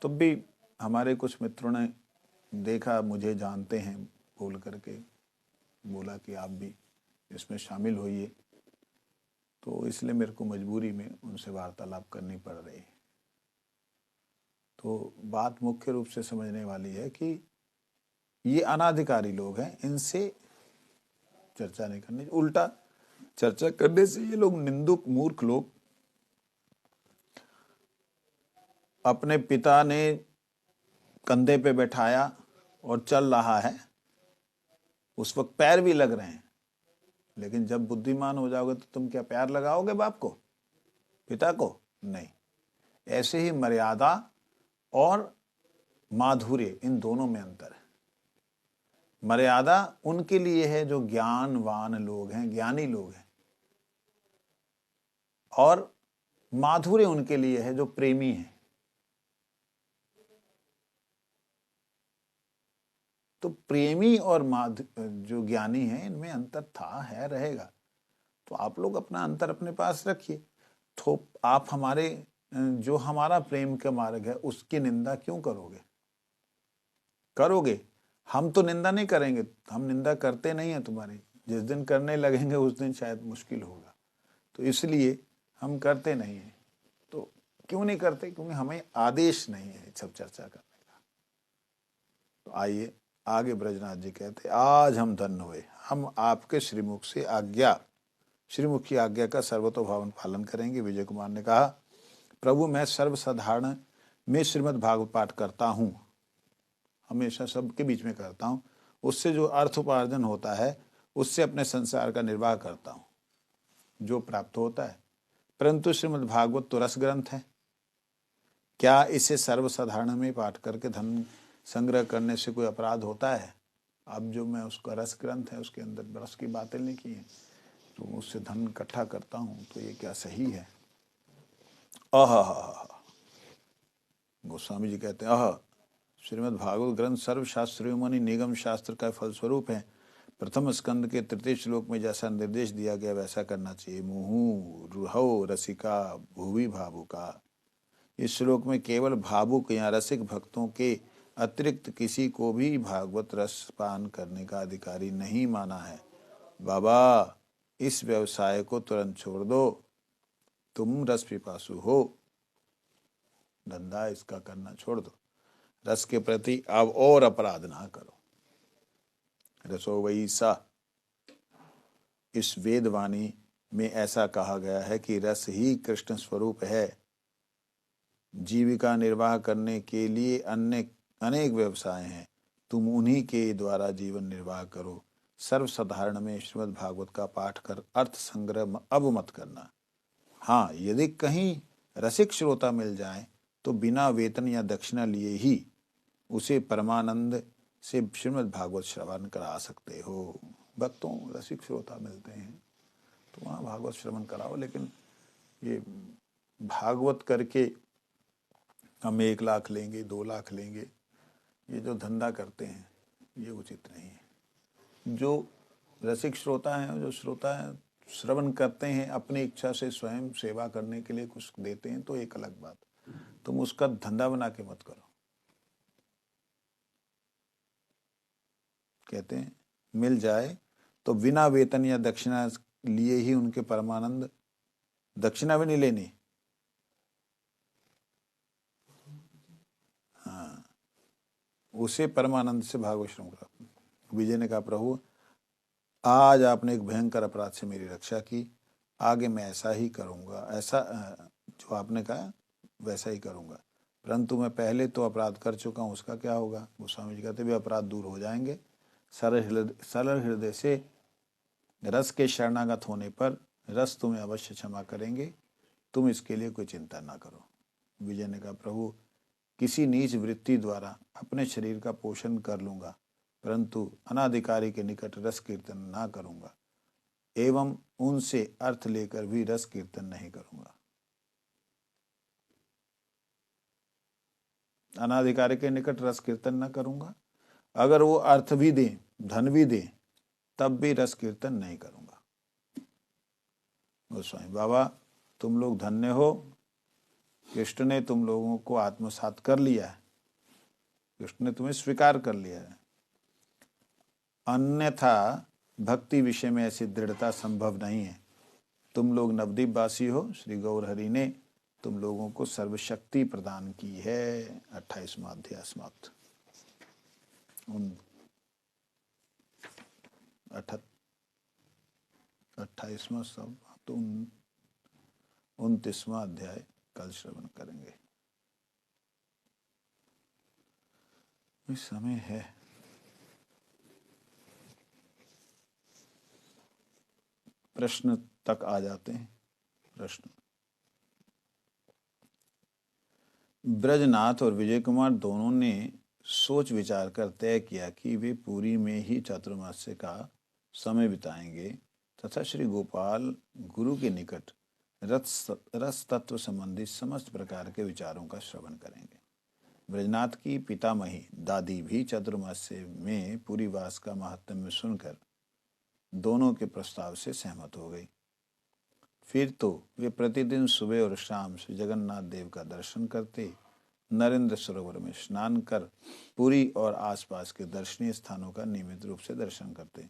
तब भी हमारे कुछ मित्रों ने देखा, मुझे जानते हैं, बोल करके बोला कि आप भी इसमें शामिल होइए, तो इसलिए मेरे को मजबूरी में उनसे वार्तालाप करनी पड़ रही है। तो बात मुख्य रूप से समझने वाली है कि ये अनाधिकारी लोग हैं, इनसे चर्चा नहीं करनी। उल्टा चर्चा करने से ये लोग निंदुक मूर्ख लोग अपने पिता ने कंधे पे बैठाया और चल रहा है, उस वक्त पैर भी लग रहे हैं, लेकिन जब बुद्धिमान हो जाओगे तो तुम क्या पैर लगाओगे बाप को, पिता को? नहीं। ऐसे ही मर्यादा और माधुर्य, इन दोनों में अंतर है। मर्यादा उनके लिए है जो ज्ञानवान लोग हैं, ज्ञानी लोग हैं, और माधुर्य उनके लिए है जो प्रेमी हैं। तो प्रेमी और जो ज्ञानी है इनमें अंतर था, है, रहेगा। तो आप लोग अपना अंतर अपने पास रखिए। तो आप हमारे जो हमारा प्रेम का मार्ग है उसकी निंदा क्यों करोगे? करोगे? हम तो निंदा नहीं करेंगे, हम निंदा करते नहीं है तुम्हारी। जिस दिन करने लगेंगे उस दिन शायद मुश्किल होगा, तो इसलिए हम करते नहीं हैं। तो क्यों नहीं करते? क्योंकि हमें आदेश नहीं है सब चर्चा करने का। तो आइए आगे ब्रजनाथ जी कहते, आज हम धन्य हुए, हम आपके श्रीमुख से आज्ञा, श्रीमुख की आज्ञा का सर्वतोभावन पालन करेंगे। विजय कुमार ने कहा, प्रभु मैं सर्वसाधारण में श्रीमद् भागवत पाठ करता हूँ, हमेशा सबके बीच में करता हूँ। उससे जो अर्थ उपार्जन होता है उससे अपने संसार का निर्वाह करता हूँ, जो प्राप्त होता है। परंतु श्रीमद् भागवत तो रस ग्रंथ है, क्या इसे सर्वसाधारण में पाठ करके धन संग्रह करने से कोई अपराध होता है? अब जो मैं उसका रस ग्रंथ है उसके अंदर रस की बातें लिखी हैं, तो उससे धन इकट्ठा करता हूँ, तो ये क्या सही है? गोस्वामी जी कहते हैं, श्रीमद् भागवत ग्रंथ सर्वशास्त्रियों मनि निगम शास्त्र का फलस्वरूप है। प्रथम स्कंद के तृतीय श्लोक में जैसा निर्देश दिया गया वैसा करना चाहिए। मुहु रुहौ रसिका भुवि भावुका। इस श्लोक में केवल भावुक या रसिक भक्तों के अतिरिक्त किसी को भी भागवत रस पान करने का अधिकारी नहीं माना है। बाबा, इस व्यवसाय को तुरंत छोड़ दो, तुम रस पिपासु हो, धंधा इसका करना छोड़ दो। रस के प्रति अब और अपराध ना करो। रसो वैसा, इस वेदवाणी में ऐसा कहा गया है कि रस ही कृष्ण स्वरूप है। जीविका निर्वाह करने के लिए अन्य अनेक व्यवसाय हैं, तुम उन्हीं के द्वारा जीवन निर्वाह करो। सर्वसाधारण में श्रीमद् भागवत का पाठ कर अर्थ संग्रह अब मत करना। हाँ, यदि कहीं रसिक श्रोता मिल जाए तो बिना वेतन या दक्षिणा लिए ही उसे परमानंद से श्रीमद् भागवत श्रवण करा सकते हो। भक्तों, रसिक श्रोता मिलते हैं तो वहाँ भागवत श्रवण कराओ, लेकिन ये भागवत करके हम 1 लाख लेंगे, 2 लाख लेंगे, ये जो धंधा करते हैं ये उचित नहीं है। जो रसिक श्रोता हैं, जो श्रोता हैं श्रवण करते हैं, अपनी इच्छा से स्वयं सेवा करने के लिए कुछ देते हैं, तो एक अलग बात, तुम उसका धंधा बना के मत करो। कहते हैं मिल जाए तो बिना वेतन या दक्षिणा लिए ही उनके परमानंद, दक्षिणा भी नहीं लेनी। हाँ, उसे परमानंद से भागवत श्रवण करा। विजय ने कहा, प्रभु आज आपने एक भयंकर अपराध से मेरी रक्षा की, आगे मैं ऐसा ही करूंगा, ऐसा जो आपने कहा वैसा ही करूंगा। परंतु मैं पहले तो अपराध कर चुका हूँ, उसका क्या होगा? गोस्वामी जी कहते भी अपराध दूर हो जाएंगे। सरल हृदय से रस के शरणागत होने पर रस तुम्हें अवश्य क्षमा करेंगे, तुम इसके लिए कोई चिंता ना करो। विजय ने कहा, प्रभु किसी नीच वृत्ति द्वारा अपने शरीर का पोषण कर लूंगा, परंतु अनाधिकारी के निकट रस कीर्तन ना करूंगा, एवं उनसे अर्थ लेकर भी रस कीर्तन नहीं करूंगा। अनाधिकारी के निकट रस कीर्तन ना करूंगा, अगर वो अर्थ भी दें, धन भी दें, तब भी रस कीर्तन नहीं करूंगा। गोस्वामी, बाबा तुम लोग धन्य हो, कृष्ण ने तुम लोगों को आत्मसात कर लिया है, कृष्ण ने तुम्हें स्वीकार कर लिया है। अन्यथा भक्ति विषय में ऐसी दृढ़ता संभव नहीं है। तुम लोग नवद्वीप वासी हो, श्री गौर हरि ने तुम लोगों को सर्वशक्ति प्रदान की है। 28वां अध्याय समाप्त। 28वां सब तो 29वां अध्याय कल श्रवण करेंगे। इस समय है। प्रश्न तक आ जाते हैं। प्रश्न, ब्रजनाथ और विजय कुमार दोनों ने सोच विचार कर तय किया कि वे पुरी में ही चातुर्मास्य का समय बिताएंगे तथा श्री गोपाल गुरु के निकट रस तत्व संबंधी समस्त प्रकार के विचारों का श्रवण करेंगे। ब्रजनाथ की पितामही दादी भी चातुर्मास्य में पुरीवास का महात्म्य सुनकर दोनों के प्रस्ताव से सहमत हो गई। फिर तो वे प्रतिदिन सुबह और शाम श्री जगन्नाथ देव का दर्शन करते, नरेंद्र सरोवर में स्नान कर पुरी और आसपास के दर्शनीय स्थानों का नियमित रूप से दर्शन करते।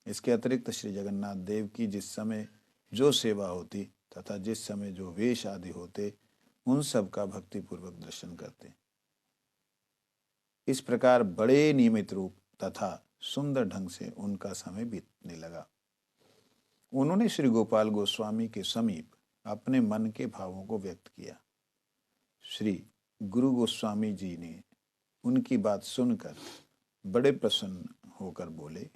इसके अतिरिक्त श्री जगन्नाथ देव की जिस समय जो सेवा होती तथा जिस समय जो वेश आदि होते, उन सब का भक्तिपूर्वक दर्शन करते। इस प्रकार बड़े नियमित रूप तथा सुंदर ढंग से उनका समय बीतने लगा। उन्होंने श्री गोपाल गोस्वामी के समीप अपने मन के भावों को व्यक्त किया। श्री गुरु गोस्वामी जी ने उनकी बात सुनकर बड़े प्रसन्न होकर बोले,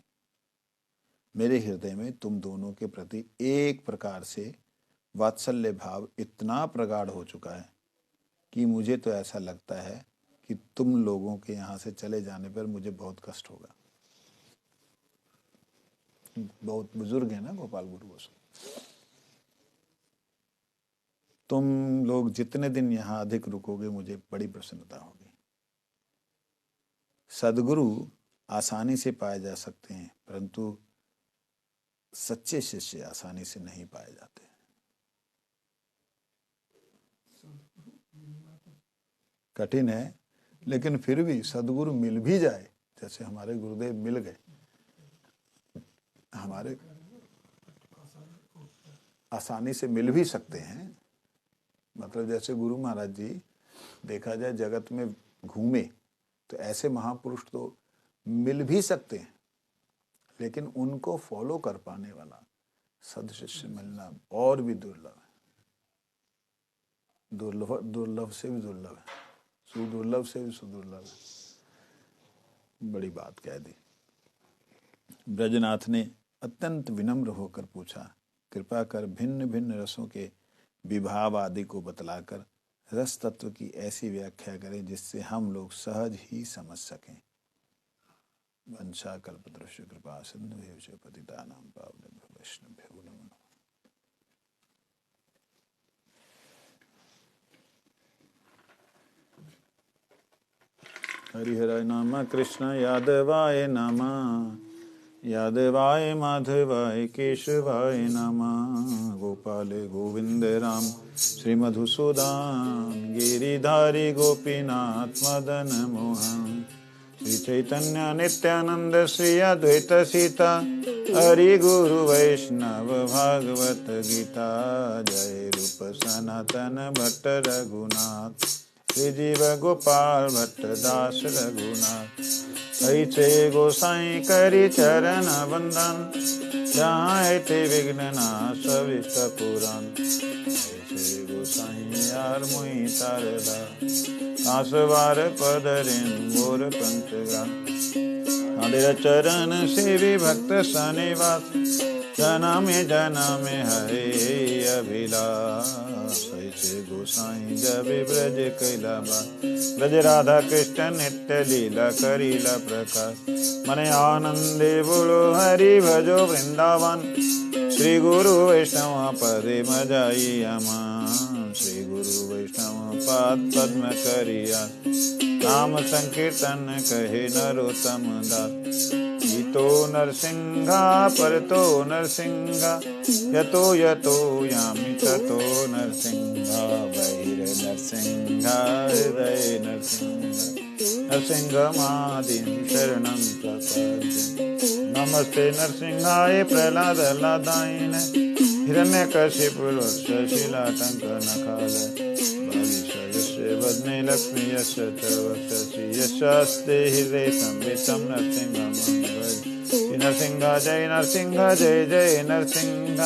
मेरे हृदय में तुम दोनों के प्रति एक प्रकार से वात्सल्य भाव इतना प्रगाढ़ हो चुका है कि मुझे तो ऐसा लगता है कि तुम लोगों के यहाँ से चले जाने पर मुझे बहुत कष्ट होगा। बहुत बुजुर्ग है ना गोपाल गुरु गोस्वामी। तुम लोग जितने दिन यहाँ अधिक रुकोगे मुझे बड़ी प्रसन्नता होगी। सद्गुरु आसानी से पाए जा सकते हैं, परंतु सच्चे शिष्य आसानी से नहीं पाए जाते। कठिन है, लेकिन फिर भी सद्गुरु मिल भी जाए, जैसे हमारे गुरुदेव मिल गए, हमारे आसानी से मिल भी सकते हैं। मतलब जैसे गुरु महाराज जी देखा जाए जगत में घूमे तो ऐसे महापुरुष तो मिल भी सकते हैं, लेकिन उनको फॉलो कर पाने वाला सदशिष्य मिलना और भी दुर्लभ है। दुर्लभ से भी दुर्लभ है, सुदुर्लभ से भी सुदुर्लभ है। बड़ी बात कह दी। ब्रजनाथ ने अत्यंत विनम्र होकर पूछा, कृपा कर भिन्न भिन्न रसों के विभाव आदि को बतलाकर रस तत्व की ऐसी व्याख्या करें जिससे हम लोग सहज ही समझ सकें। वंशा कल्पतरुश्य कृपा सिंधु पतितानां पावनेभ्यो वैष्णवेभ्यो नमो नमः। हरिहराय नमः, कृष्ण यादवाय नमः, यादवाय माधवाय केशवाय नमः। गोपाले गोविंद राम श्री मधुसूदन गिरिधारी गोपीनाथ मदन मोहन। श्री चैतन्य नित्यानंद श्री अद्वैत सीता हरि गुरु वैष्णव भागवत गीता। जय रूप सनातन भट्ट रघुनाथ श्री जीव गोपाल भट्ट दास रघुनाथ। ऐसे गोसाई करी चरण वंदन जहाँ ते विघ्न नाश विष्ट पुराण। ऐसे गोसाई यार मुई तारदा कासवार पदरिन मोर पंचगा। हरे चरण सेवी भक्त सनिवास जन्मे जन्मे हरे अभिलाष। ऐसे गोसाई जब ब्रज कैलाबा ब्रज राधा कृष्ण नित्य लीला करीला प्रकाश। मने आनंदे बोलो हरि भजो वृंदावन श्री गुरु वैष्णव पदे मजाई अमान। श्री गुरु वैष्णव पाद पद्म करिया नाम संकीर्तन कहे नरोत्तम दास। तो नरसिंहा परतो नरसिंहा यतो यतो यामि ततो नरसिंहा। वैर नरसिंहा हृदय नरसिंहा नरसिंहमादिं शरणं प्रपद्ये। नमस्ते नरसिंहाय प्रहलाद लादायिने हिरण्यकशिपु वक्षशिलाटंक नखालय। वदने लक्ष्मी यस्य च वक्षसि यस्यास्ते हृदये संवितं नरसिंहं भजे। नरसिंह जय नरसिंह जय जय नरसिंह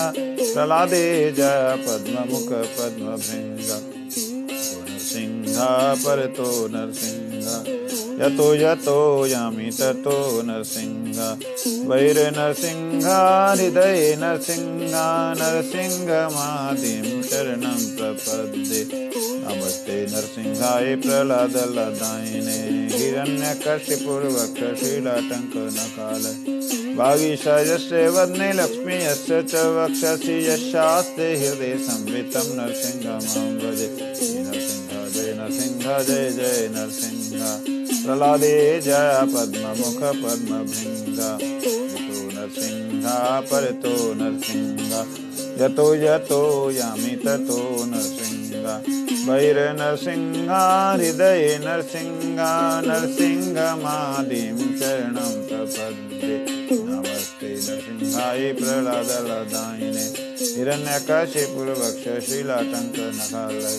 प्रहलादे जय पद्ममुख पद्मभृंग। नरसिंह परतो नरसिंह यतो यतो यामि ततो नरसिंह। वैर नरसिंह हृदये नरसिंह नरसिंहमादिं शरणं प्रपद्ये। नमस्ते नरसिंहाय प्रहलाद लादायिने हिरण्यकशिपु वक्षशिलाटंक नखालय। वागीशायस्य वदने लक्ष्मी यस्य च वक्षसि यस्यास्ते हृदये संवितं नरसिंहं भजे। नरसिंह जय नरसिंह नरसिंह जय जय नरसिंह प्रहलादे जय पद्ममुख पद्मभृंग यतो नरसिंह परतो नरसिंह यतो यतो यामि ततो नरसिंह वैरनरसिंह हृदये नरसिंह नरसिंहमादिं शरणं प्रपद्ये नमस्ते नरसिंहाय प्रहलादलदायिने हिरण्यकशिपुर्वक्षशिलाटङ्कनखालय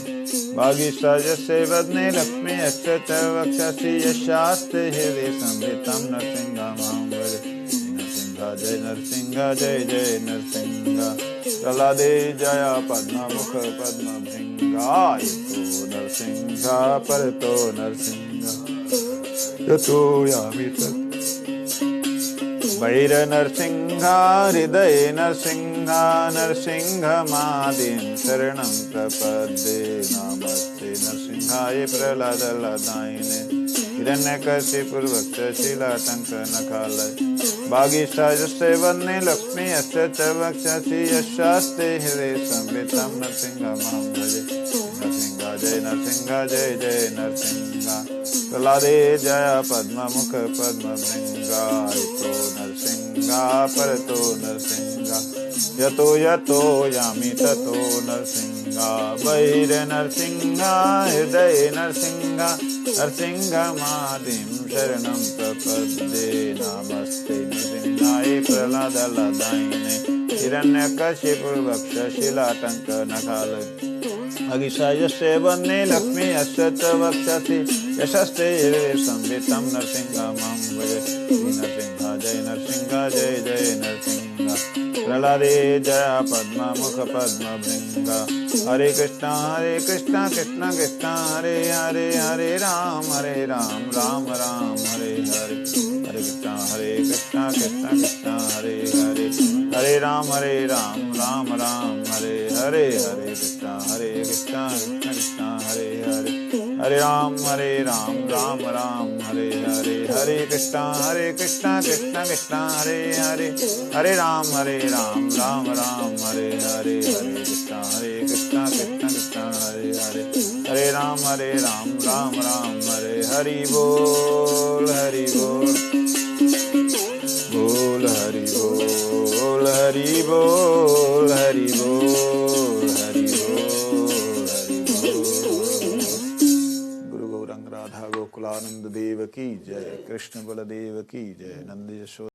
वागीशायस्य वदने लक्ष्मीयस्य च वक्षसि यशास्ते हृदये संवृतं नरसिंहमां भजे नरसिंह जय नरसिंह जय जय नरसिंह प्रहलादे जय पद्ममुख पद्मभृंग यतो नरसिंह परतो नरसिंह यतो यामि ततो वैर नरसिंह हृदये नरसिंह नरसिंहमादिं शरणं प्रपद्ये नमस्ते नरसिंहाय प्रहलादलदायिने हिरण्यकशिपुर्वक्षशिलाटङ्कनखालय वागीशायस्य वदने लक्ष्मीयस्य च वक्षसि यशास्ते हृदये संवृतं नरसिंहमां भजे नरसिंह जय जय नरसिंह प्रहलादे जय पद्ममुख पद्मभृंग यतो नरसिंह परतो नरसिंह यतो यतो यामि ततो नरसिंह वैरनरसिंह हृदये नरसिंह नरसिंहमादिं शरणं प्रपद्ये नमस्ते नरसिंहाय प्रहलादलदायिने हिरण्यकशिपुर्वक्षशिलाटङ्कनखालय वागीशायस्य वदने लक्ष्मीयस्य च वक्षसि यशस्ते हृदये संवृतं नरसिंहमां भजे नरसिंह जय जय नरसिंह प्रहलादे जय पद्ममुख पद्मभृंग हरे कृष्ण कृष्ण कृष्ण हरे हरे हरे राम राम राम हरे हरे हरे कृष्ण कृष्ण कृष्ण हरे हरे हरे राम राम राम हरे हरे हरे कृष्ण कृष्ण कृष्ण हरे हरे हरे राम राम राम हरे हरे हरे कृष्ण कृष्ण कृष्ण हरे हरे हरे राम राम राम हरे हरे हरे कृष्ण कृष्ण कृष्ण हरे हरे हरे राम राम राम हरे हरि बोल बोल हरि बोल हरि बोल हरि बोल हरि बोल हरि बोल। गुरु गौरंग राधा गोकुलानंद देव की जय, कृष्ण बलदेव की जय, नंद यशोदा।